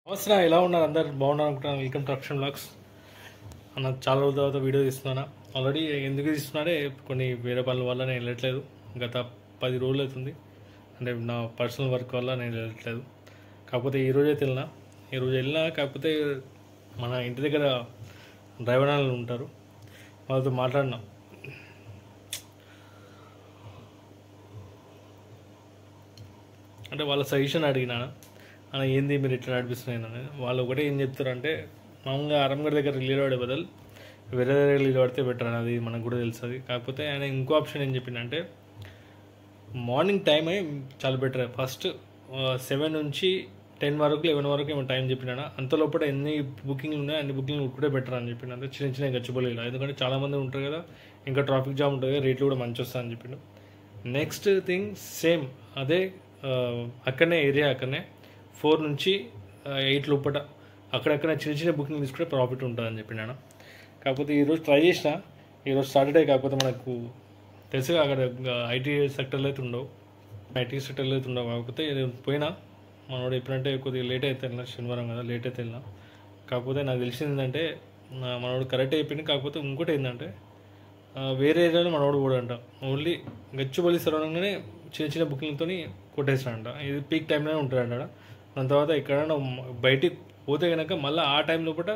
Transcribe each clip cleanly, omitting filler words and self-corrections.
నమస్తే, ఎలా ఉన్నారు? అందరు బాగున్నారు అనుకుంటున్నాను. Welcome to action blogs. అన్న చాలా రోజుల తర్వాత వీడియో తీస్తున్నాను. ఆల్రెడీ ఎందుకు తీస్తున్నాడే, కొన్ని వేరే పనుల వల్ల నేను వెళ్ళట్లేదు. గత 10 రోజులు అవుతుంది. అంటే నా పర్సనల్ వర్క్ వల్ల నేను వెళ్ళట్లేదు. కాకపోతే ఈరోజు వెళ్ళినా కాకపోతే మన ఇంటి దగ్గర డ్రైవర్ వాళ్ళు ఉంటారు, వాళ్ళతో మాట్లాడినా. అంటే వాళ్ళ సజెషన్ అడిగినా, ఏంది మీరు ఇట్లా నడిపిస్తున్నాయని. వాళ్ళు ఒకటే ఏం చెప్తారంటే, మామూలుగా ఆరంగడ్ దగ్గర రిలీవ్ పడే బదులు వేరే దగ్గర రిలీవ్ పడితే బెటర్ అని, అది మనకు కూడా తెలుస్తుంది. కాకపోతే ఆయన ఇంకో ఆప్షన్ ఏం చెప్పిందంటే, మార్నింగ్ టైమే చాలా బెటర్. ఫస్ట్ 7 నుంచి 10 వరకు 11 వరకు ఏమో టైం చెప్పినా, అంత లోపల ఎన్ని బుకింగ్లు ఉన్నాయో అన్ని బుకింగ్లు ఉంటే బెటర్ అని చెప్పిండు. అంటే చిన్న చిన్న గచ్చిపోలేదు, ఎందుకంటే చాలామంది ఉంటారు కదా, ఇంకా ట్రాఫిక్ జామ్ ఉంటుంది, రేట్లు కూడా మంచి వస్తాయని చెప్పిండు. నెక్స్ట్ థింగ్ సేమ్ అదే, అక్కడనే ఏరియా, అక్కడనే 4 నుంచి 8 లోపల అక్కడక్కడ చిన్న చిన్న బుకింగ్ తీసుకుంటే ప్రాఫిట్ ఉంటుందని చెప్పినాను. కాకపోతే ఈరోజు ట్రై చేసిన, ఈరోజు సాటర్డే, కాకపోతే మనకు తెలుసుగా అక్కడ ఐటీ సెక్టర్లో అయితే ఉండవు, కాకపోతే పోయినా మనోడు ఎప్పుడంటే కొద్దిగా లేట్ అయితే వెళ్ళినా, శనివారం కదా లేట్ అయితే వెళ్ళినా. కాకపోతే నాకు తెలిసింది ఏంటంటే, మనోడు కరెక్ట్ అయిపోయింది. కాకపోతే ఇంకోటి ఏంటంటే, వేరే ఏరియాలో మనోడు కూడా అంట ఓన్లీ గచ్చిబౌలి సరౌండింగ్లోనే చిన్న చిన్న బుకింగ్తో కొట్టేస్తాడంట. ఇది పీక్ టైంలోనే ఉంటాడంట. దాని తర్వాత ఎక్కడైనా బయటికి పోతే కనుక మళ్ళీ ఆ టైం లోపల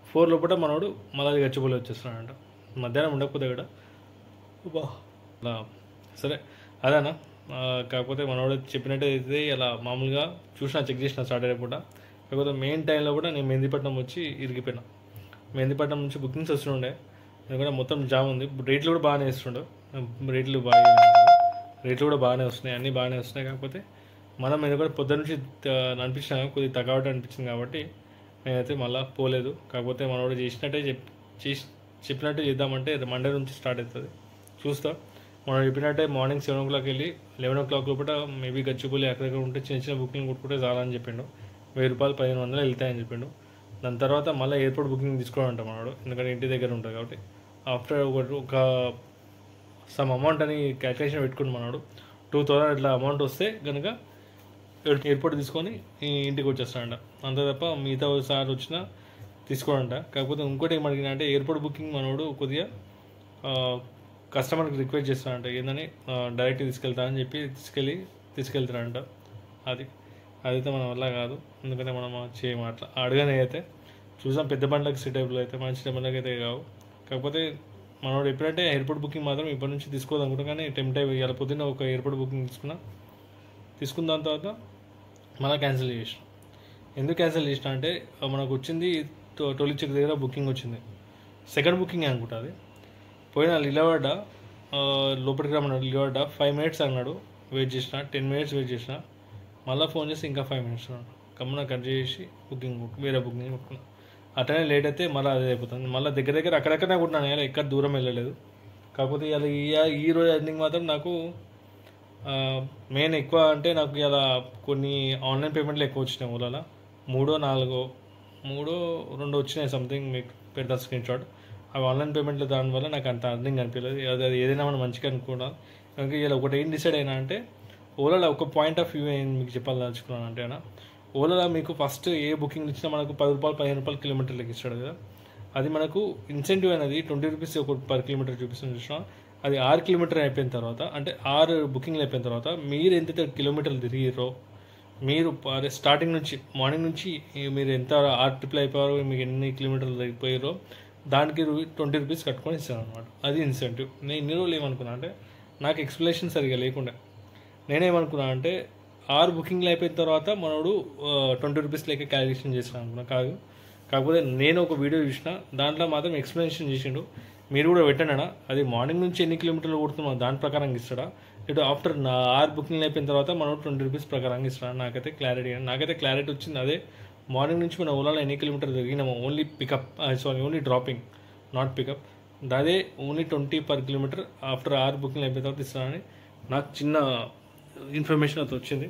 4 లోపల మనోడు మళ్ళీ గచ్చిబౌలి వచ్చేస్తున్నాడంట, మధ్యాహ్నం ఉండకపోతే కూడా. అలా సరే అదేనా. కాకపోతే మనోడు చెప్పినట్టయితే ఇలా మామూలుగా చూసిన, చెక్ చేసిన సాటర్డే పూట. కాకపోతే మెయిన్ టైంలో కూడా నేను మెహందీపట్నం వచ్చి ఇరిగిపోయినా. మెహందీపట్నం నుంచి బుకింగ్స్ వస్తుండే, ఎందుకంటే మొత్తం జామ్ ఉంది. రేట్లు కూడా బాగానే ఇస్తుండే, రేట్లు కూడా బాగానే వస్తున్నాయి, అన్నీ బాగానే వస్తున్నాయి. కాకపోతే మనం ఎందుకంటే పొద్దున్న నుంచి అనిపించిన కొద్దిగా తగ్గవట అనిపించింది కాబట్టి నేనైతే మళ్ళీ పోలేదు. కాకపోతే మనోడు చెప్పినట్టు చేద్దామంటే మండే నుంచి స్టార్ట్ అవుతుంది, చూస్తా. మనం చెప్పినట్టే మార్నింగ్ 7 o'clock వెళ్ళి 11 o'clock లోపల మేబీ గచ్చిబౌలి అక్కడక్కడ ఉంటే చిన్న చిన్న బుకింగ్ కొట్టుకుంటే చాలని చెప్పిండు. 1000 రూపాయలు 1500 వెళ్తాయని చెప్పిండు. దాని తర్వాత మళ్ళీ ఎయిర్పోర్ట్ బుకింగ్ తీసుకోవాలంట మనోడు, ఎందుకంటే ఇంటి దగ్గర ఉంటుంది కాబట్టి. ఆఫ్టర్ ఒక సమ్ అమౌంట్ అని క్యాల్కులేషన్ పెట్టుకుని మనోడు 2000 అట్లా అమౌంట్ వస్తే కనుక ఎయిర్పోర్ట్ తీసుకొని ఇంటికి వచ్చేస్తాడంట. అంతే తప్ప మిగతా సార్ వచ్చినా తీసుకోడంట. కాకపోతే ఇంకోటి ఏమడిగినా అంటే, ఎయిర్పోర్ట్ బుకింగ్ మనోడు కొద్దిగా కస్టమర్కి రిక్వెస్ట్ చేస్తాడంట, ఏందని డైరెక్ట్ తీసుకెళ్తా అని చెప్పి తీసుకెళ్తాడంట. అదైతే మన వల్ల కాదు, ఎందుకంటే మనం చేయము అట్లా. అడగని అయితే చూసాం, పెద్ద బండ్లకు సీటబుల్ అయితే, మన చిన్న బండ్లకి అయితే కావు. కాకపోతే మనోడు ఎప్పుడంటే ఎయిర్పోర్ట్ బుకింగ్ మాత్రం ఇప్పటి నుంచి తీసుకోదనుకుంటాం, కానీ టెంప్ట్ అయ్యి ఇలా పొద్దున్న ఒక ఎయిర్పోర్ట్ బుకింగ్ తీసుకున్న దాని తర్వాత మళ్ళీ క్యాన్సిల్ చేసిన. ఎందుకు క్యాన్సిల్ చేసిన అంటే, మనకు వచ్చింది టోలీ చెక్ దగ్గర బుకింగ్ వచ్చింది, సెకండ్ బుకింగ్ అనుకుంటా. అది పోయిన లిలవాడ లోపలికి రమ్మన్నాడు, లిలవాడ 5 minutes అన్నాడు. వెయిట్ చేసిన 10 minutes వెయిట్ చేసిన, మళ్ళీ ఫోన్ చేసి ఇంకా 5 minutes అన్నాడు. కమ్మన కట్ చేసి వేరే బుకింగ్ కొట్టుకున్నాను. అట్లనే లేట్ అయితే మళ్ళీ అదే అయిపోతుంది. మళ్ళీ దగ్గర అక్కడక్కడనే కొట్టినాను, ఇలా ఎక్కడ దూరం వెళ్ళలేదు. కాకపోతే ఇలా ఈ రోజు ఎండింగ్ మాత్రం నాకు మెయిన్ ఎక్కువ అంటే, నాకు ఇలా కొన్ని ఆన్లైన్ పేమెంట్లు ఎక్కువ వచ్చినాయి. ఓలాలో 2 వచ్చినాయి సంథింగ్, మీకు పెడతా స్క్రీన్ షాట్. అవి ఆన్లైన్ పేమెంట్లు, దానివల్ల నాకు అంత అర్థం అనిపించలేదు. అది ఏదైనా మనం మంచిగా అనుకున్నాం. కనుక ఇలా ఒకటి ఏం డిసైడ్ అయినా అంటే, ఓలాలో ఒక పాయింట్ ఆఫ్ వ్యూ ఏం మీకు చెప్పాలనుకున్నాను అంటే, ఓలాలో మీకు ఫస్ట్ ఏ బుకింగ్ ఇచ్చినా మనకు 10 రూపాయలు 15 రూపాయలు కిలోమీటర్లకి ఇస్తాడు కదా. అది మనకు ఇన్సెంటివ్ అనేది 20 రూపీస్ per kilometer చూపిస్తుంది చూసినా. అది 6 కిలోమీటర్ అయిపోయిన తర్వాత, అంటే 6 బుకింగ్లు అయిపోయిన తర్వాత మీరు ఎంతైతే కిలోమీటర్లు తిరిగిరో, మీరు స్టార్టింగ్ నుంచి మార్నింగ్ నుంచి మీరు ఎంత 6 ట్రిప్లు అయిపోయారో, మీకు ఎన్ని కిలోమీటర్లు అయిపోయారో దానికి 20 రూపీస్ కట్టుకొని ఇస్తాను అనమాట. అది ఇన్సెంటివ్. నేను ఇన్ని రోజులు ఏమనుకున్నా అంటే, నాకు ఎక్స్ప్లెనేషన్ సరిగా లేకుండా నేనేమనుకున్నా అంటే, 6 బుకింగ్లు అయిపోయిన తర్వాత మనోడు 20 రూపీస్ లెక్క క్యాలిక్యులేషన్ చేస్తాను అనుకున్నా. కాకపోతే నేను ఒక వీడియో చూసిన, దాంట్లో మాత్రం ఎక్స్ప్లెనేషన్ చేసిండు. మీరు కూడా పెట్టండి, అది మార్నింగ్ నుంచి ఎన్ని కిలోమీటర్లు కొడుతున్నాం దాని ప్రకారంగా ఇస్తాడా, ఇటు ఆఫ్టర్ 6 బుకింగ్లు అయిపోయిన తర్వాత మనం 20 రూపీస్ ప్రకారంగా ఇస్తాడా. నాకైతే క్లారిటీ వచ్చింది. అదే మార్నింగ్ నుంచి మనం ఓలాలో ఎన్ని కిలోమీటర్లు తిరిగినామో, only only dropping, not pickup, అదే ఓన్లీ 20 per kilometer ఆఫ్టర్ 6 బుకింగ్లు అయిపోయిన తర్వాత ఇస్తానని నాకు చిన్న ఇన్ఫర్మేషన్ అయితే వచ్చింది.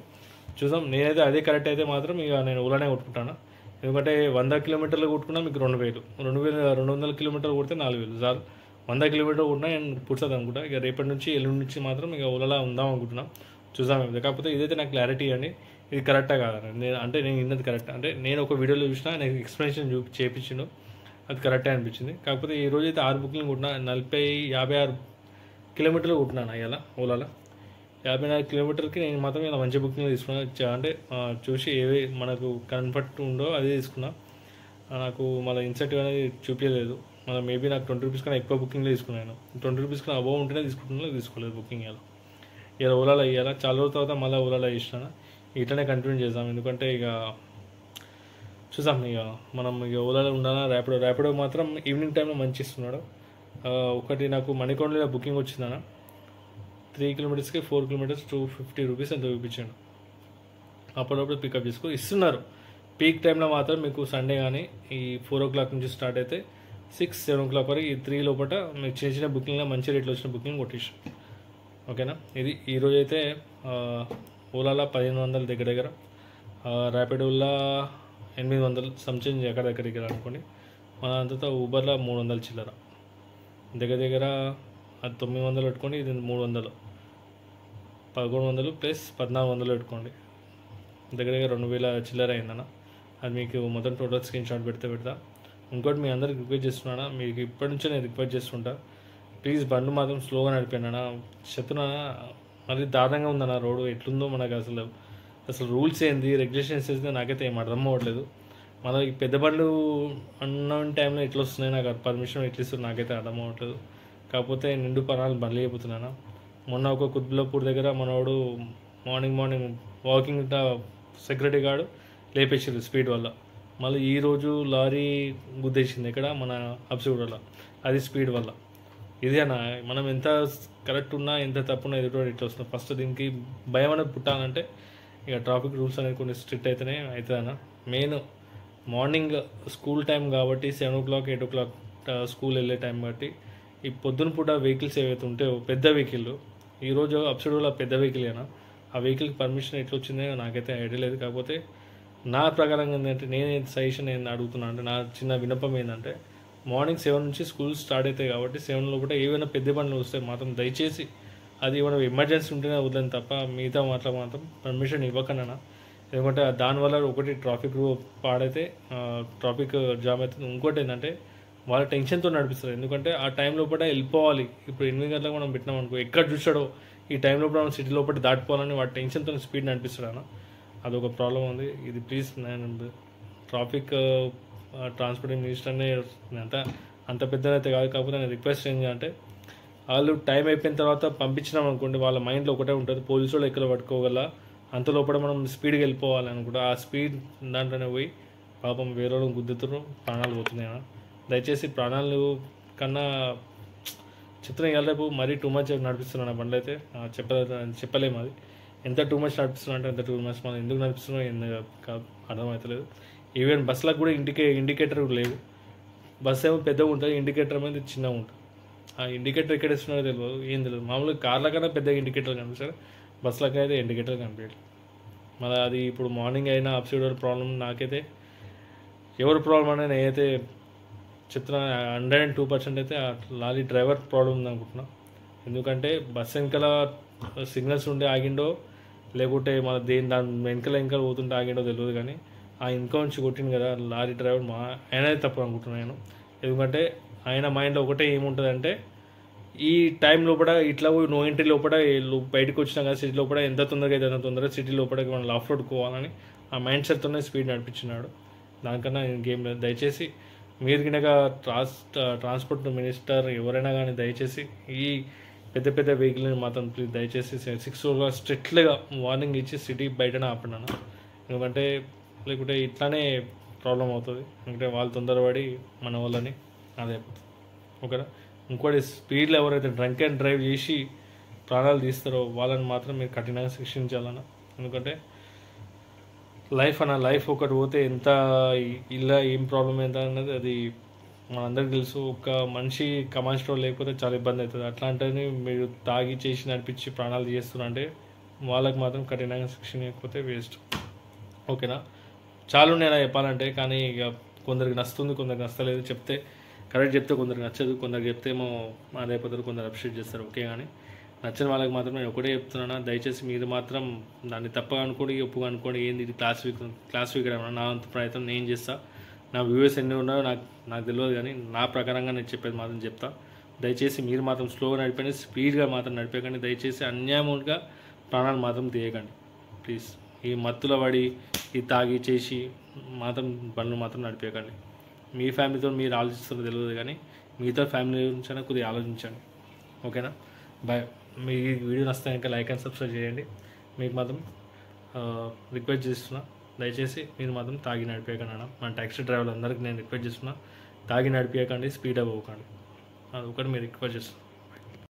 చూసాం. నేనైతే అదే కరెక్ట్ అయితే మాత్రం ఇక నేను ఓలానే కొట్టుకుంటాను. ఎందుకంటే 100 కిలోమీటర్లు కొట్టుకున్నా మీకు 2000, 200 కిలోమీటర్లు కొడితే 4000 చాలు. 100 కిలోమీటర్లు కొట్టినా నేను పుడుతుంది అనుకుంటా. ఇక రేపటి నుంచి ఎల్లుండి నుంచి మాత్రం ఇక ఓలాలో ఉందాం అనుకుంటున్నాం. చూసాం. కాకపోతే ఇదైతే నాకు క్లారిటీ అండి. ఇది కరెక్టా కాదని నేను విన్నది కరెక్ట్ అంటే నేను ఒక వీడియోలో చూసినా నాకు ఎక్స్ప్లెనేషన్ చేయించిండు, అది కరెక్టే అనిపించింది. కాకపోతే ఈ రోజు అయితే 6 బుకింగ్ కొట్టినా, 56 కిలోమీటర్లు కొట్టినాను ఇలా ఓలాలో. 54 కిలోమీటర్కి నేను మాత్రం ఇలా మంచి బుకింగ్ తీసుకున్నా. అంటే చూసి ఏవి మనకు కంఫర్ట్ ఉందో అదే తీసుకున్నా. నాకు మళ్ళీ ఇన్సెంటివ్ అనేది చూపించలేదు. మళ్ళీ మేబీ నాకు 20 రూపీస్ కన్నా ఎక్కువ బుకింగ్లో తీసుకున్నాను. 20 రూపీస్ కన్నా అబోవ్ ఉంటేనే తీసుకుంటున్నా, తీసుకోలేదు బుకింగ్. ఇలా ఓలాలో ఇవ్వాలా చాలా రోజుల తర్వాత మళ్ళీ ఓలాలో ఇచ్చినా. ఇట్లనే కంటిన్యూ చేద్దాం, ఎందుకంటే ఇక చూసాం ఇక మనం ఇక ఓలాలో ఉండాలా. ర్యాపిడో మాత్రం ఈవినింగ్ టైంలో మంచి ఇస్తున్నాడు. ఒకటి నాకు మణికొండలో బుకింగ్ వచ్చిందన్న, 3 కిలోమీటర్స్కి 4 కిలోమీటర్స్ 250 రూపీస్ ఎంత చూపించాను. అప్పుడప్పుడు పికప్ చేసుకో ఇస్తున్నారు. పీక్ టైంలో మాత్రం మీకు సండే కానీ ఈ 4 o'clock నుంచి స్టార్ట్ అయితే 6-7 o'clock వరకు ఈ 3 లోపల మీకు చిన్న చిన్న బుకింగ్లో మంచి రేట్లో వచ్చిన బుకింగ్ కొట్టేసి. ఓకేనా, ఇది ఈరోజు అయితే ఓలాలో 1500 దగ్గర, ర్యాపిడోలో 800 సంథింగ్ ఎక్కడెక్కడికి అనుకోండి. మన అంతతో ఊబర్లో 300 చిల్లర దగ్గర అది 900 పెట్టుకోండి, ఇది 300, 1100 ప్లస్ 1400 పెట్టుకోండి. దగ్గర 2000 చిల్లర అయిందన్న. అది మీకు మొత్తం టోటల్ స్క్రీన్ షాట్ పెడతా. ఇంకోటి మీ అందరికి రిక్వెస్ట్ చేస్తున్నానా, మీకు ఇప్పటి నుంచే నేను రిక్వెస్ట్ చేస్తుంటా, ప్లీజ్ బండి మాత్రం స్లోగా నడిపోయినా. చెప్తున్నా మరి దారుణంగా ఉందన్న రోడ్డు. ఎట్లుందో మనకు అసలు రూల్స్ ఏంది, రెగ్యులేషన్స్ ఏంది నాకైతే ఏం అర్థం అవ్వట్లేదు. మన ఈ పెద్ద బండ్లు అన్న టైంలో ఎట్లా వస్తున్నాయి, నాకు పర్మిషన్ ఎట్లా ఇస్తారు నాకైతే అర్థం అవ్వట్లేదు. కాకపోతే నిండు పనాలు బండ్లు అయిపోతున్నాను. మొన్న ఒక కుత్బుల్లాపూర్ దగ్గర మనవాడు మార్నింగ్ వాకింగ్ సెక్యూరిటీ గార్డు లేపేసారు స్పీడ్ వల్ల. మళ్ళీ ఈరోజు లారీ గుద్దేసింది ఇక్కడ మన అబ్సూడలో, అది స్పీడ్ వల్ల. ఇది అన్న మనం ఎంత కరెక్ట్ ఉన్నా ఎంత తప్పున్నా ఎదుటి ఇట్లా వస్తున్నాం. ఫస్ట్ దీనికి భయం అనేది పుట్టాలంటే ఇక ట్రాఫిక్ రూల్స్ అనేది కొన్ని స్ట్రిక్ట్ అయితేనే అవుతుందన్న. మెయిన్ మార్నింగ్ స్కూల్ టైం కాబట్టి 7 o'clock 8 o'clock స్కూల్ వెళ్ళే టైం కాబట్టి ఈ పొద్దున పూట వెహికల్స్ ఏవైతే ఉంటాయో పెద్ద వెహికల్, ఈరోజు అబ్సూడలో పెద్ద వెహికల్ అయినా ఆ వెహికల్కి పర్మిషన్ ఎట్లా వచ్చిందో నాకైతే ఐడియా లేదు. కాకపోతే నా ప్రకారంగా ఏంటంటే నేను సజెషన్ నేను అడుగుతున్నాను అంటే నా చిన్న విన్నపం ఏంటంటే మార్నింగ్ 7 నుంచి స్కూల్ స్టార్ట్ అవుతాయి కాబట్టి 7 లోపల ఏమైనా పెద్ద బండ్లు వస్తే మాత్రం దయచేసి అది ఏమైనా ఎమర్జెన్సీ ఉంటేనే వద్దని తప్ప మిగతా మాత్రం పర్మిషన్ ఇవ్వకన్నా. ఎందుకంటే దానివల్ల ఒకటి ట్రాఫిక్ పాడైతే ట్రాఫిక్ జామ్ అవుతుంది. ఇంకోటి ఏంటంటే వాళ్ళ టెన్షన్తో నడిపిస్తారు. ఎందుకంటే ఆ టైం లోపల వెళ్ళిపోవాలి. ఇప్పుడు 8 గంటలకు మనం పెట్టినాం అనుకో, ఎక్కడ చూసాడో ఈ టైం లోపల మనం సిటీ లోపల దాటిపోవాలని వాడి టెన్షన్తో స్పీడ్ నడిపిస్తాడు అన్న. అదొక ప్రాబ్లం ఉంది. ఇది ప్లీజ్ నేను ట్రాఫిక్ ట్రాన్స్పోర్ట్ మినిస్టర్ని అంత పెద్దదైతే కాదు, కాకపోతే నేను రిక్వెస్ట్ ఏంటంటే వాళ్ళు టైం అయిపోయిన తర్వాత పంపించినాం అనుకోండి, వాళ్ళ మైండ్లో ఒకటే ఉంటుంది పోలీసు వాళ్ళు ఎక్కడ పట్టుకోగల అంత లోపల మనం స్పీడ్గా వెళ్ళిపోవాలి అనుకుంటా. ఆ స్పీడ్ దాంట్లోనే పోయి పాపం వేరే వాళ్ళు గుద్దుతారు, ప్రాణాలు పోతున్నాయి. దయచేసి ప్రాణాలు కన్నా చెప్తున్నా ఇవాళ రేపు మరీ టూ మచ్ నడిపిస్తున్నాను బండ్లు అయితే చెప్పలేము. అది ఎంత టూ మచ్ నడిపిస్తున్నా అంటే ఎంత టూ మచ్ మనం ఎందుకు నడిపిస్తున్నాం అర్థమవుతలేదు. ఈవెన్ బస్సులకు కూడా ఇండికేటర్ లేవు. బస్సు ఏమో పెద్దగా ఉంటుంది, ఇండికేటర్ అనేది చిన్నగా ఉంటుంది. ఆ ఇండికేటర్ ఎక్కడ ఇస్తున్నారో తెలియదు, ఏం తెలియదు. మామూలుగా కార్ల కన్నా పెద్దగా ఇండికేటర్ కనిపిస్తారు, బస్సులకు అయితే ఇండికేటర్ కనిపించదు. మళ్ళీ అది ఇప్పుడు మార్నింగ్ అయినా అప్సైడ్ ప్రాబ్లం నాకైతే ఎవరి ప్రాబ్లం అనేది నేనైతే చెప్తున్నా 102% అయితే ఆ లారీ డ్రైవర్ ప్రాబ్లం ఉంది అనుకుంటున్నా. ఎందుకంటే బస్సు వెనకాల సిగ్నల్స్ ఉండి ఆగిండో లేకుంటే మన దాని వెనకాల పోతుంటే ఆగిండో తెలియదు, కానీ ఆ వెనక నుంచి కొట్టింది కదా లారీ డ్రైవర్ ఆయనదే తప్పు అనుకుంటున్నాను నేను. ఎందుకంటే ఆయన మైండ్లో ఒకటే ఏముంటుంది అంటే ఈ టైం లోపల ఇట్లా నో ఎంట్రీ లోపల బయటకు వచ్చినా కదా సిటీ లోపల ఎంత తొందరగా అయితే అంత తొందరగా సిటీ లోపలికి మనం ఆఫ్ రోడ్ పోవాలని ఆ మైండ్ సెట్తోనే స్పీడ్ నడిపించినాడు. దానికన్నా గేమ్ లేదు. దయచేసి మీరు కనుక ట్రాన్స్పోర్ట్ మినిస్టర్ ఎవరైనా కానీ దయచేసి ఈ పెద్ద పెద్ద వెహికల్ని మాత్రం ప్లీజ్ దయచేసి 6 o'clock స్ట్రిక్ట్గా వార్నింగ్ ఇచ్చి సిటీ బయటనే ఆపినాను. ఎందుకంటే లేకుంటే ఇట్లానే ప్రాబ్లం అవుతుంది. ఎందుకంటే వాళ్ళు తొందరపడి మన వాళ్ళని అదే అయిపోతుంది. ఓకేనా. ఇంకోటి స్పీడ్లో ఎవరైతే డ్రంక్ అండ్ డ్రైవ్ చేసి ప్రాణాలు తీస్తారో వాళ్ళని మాత్రం మీరు కఠినంగా శిక్షించాలన్న. ఎందుకంటే లైఫ్ ఒకటి పోతే ఎంత ఇలా ఏం ప్రాబ్లం ఎంత అన్నది అది మనందరికీ తెలుసు. ఒక మనిషి కమాండ్ స్టోర్ లేకపోతే చాలా ఇబ్బంది అవుతుంది. అట్లాంటివి మీరు తాగి చేసి నడిపించి ప్రాణాలు చేస్తున్నారంటే వాళ్ళకి మాత్రం కఠినంగా శిక్షణ లేకపోతే వేస్ట్. ఓకేనా. చాలా నేను చెప్పాలంటే, కానీ ఇక కొందరికి నచ్చుతుంది, కొందరికి నచ్చలేదు. కరెక్ట్ చెప్తే కొందరికి నచ్చదు, కొందరికి చెప్తే ఏమో అదైపోతారు, కొందరు అప్రిషియేట్ చేస్తారు. ఓకే. కానీ నచ్చిన వాళ్ళకి మాత్రం నేను ఒకటే చెప్తున్నాను, దయచేసి మీరు మాత్రం దాన్ని తప్పగా అనుకోండి, ఒప్పుగా అనుకోండి. ఏంది ఇది క్లాస్ వీక్ నా అంత ప్రయత్నం నేను చేస్తా. నా వ్యూవర్స్ ఎన్ని ఉన్నాయో నాకు తెలియదు, కానీ నా ప్రకారంగా నేను చెప్పేది మాత్రం చెప్తా. దయచేసి మీరు మాత్రం స్లోగా నడిపండి, స్పీడ్గా మాత్రం నడిపేయకండి. దయచేసి అన్యాయముగా ప్రాణాలు మాత్రం తీయకండి ప్లీజ్. ఈ మత్తుల పడి ఈ తాగి చేసి మాత్రం బండ్లు మాత్రం నడిపేయకండి. మీ ఫ్యామిలీతో మీరు ఆలోచిస్తారో తెలియదు, కానీ మిగతా ఫ్యామిలీ గురించి కొద్దిగా ఆలోచించండి. ఓకేనా? బాయ్. మీ వీడియో నచ్చితే ఇంకా లైక్ అండ్ సబ్స్క్రైబ్ చేయండి. మీకు మాత్రం రిక్వెస్ట్ చేస్తున్నా, దయచేసి మీరు మాత్రం తాగి నడిపేయకండి అన్న. మన ట్యాక్సీ డ్రైవర్లు అందరికీ నేను రిక్వెస్ట్ చేస్తున్నా, తాగి నడిపేయకండి, స్పీడ్ అవ్వకండి. అది ఒకటి మీరు రిక్వెస్ట్ చేస్తున్నా.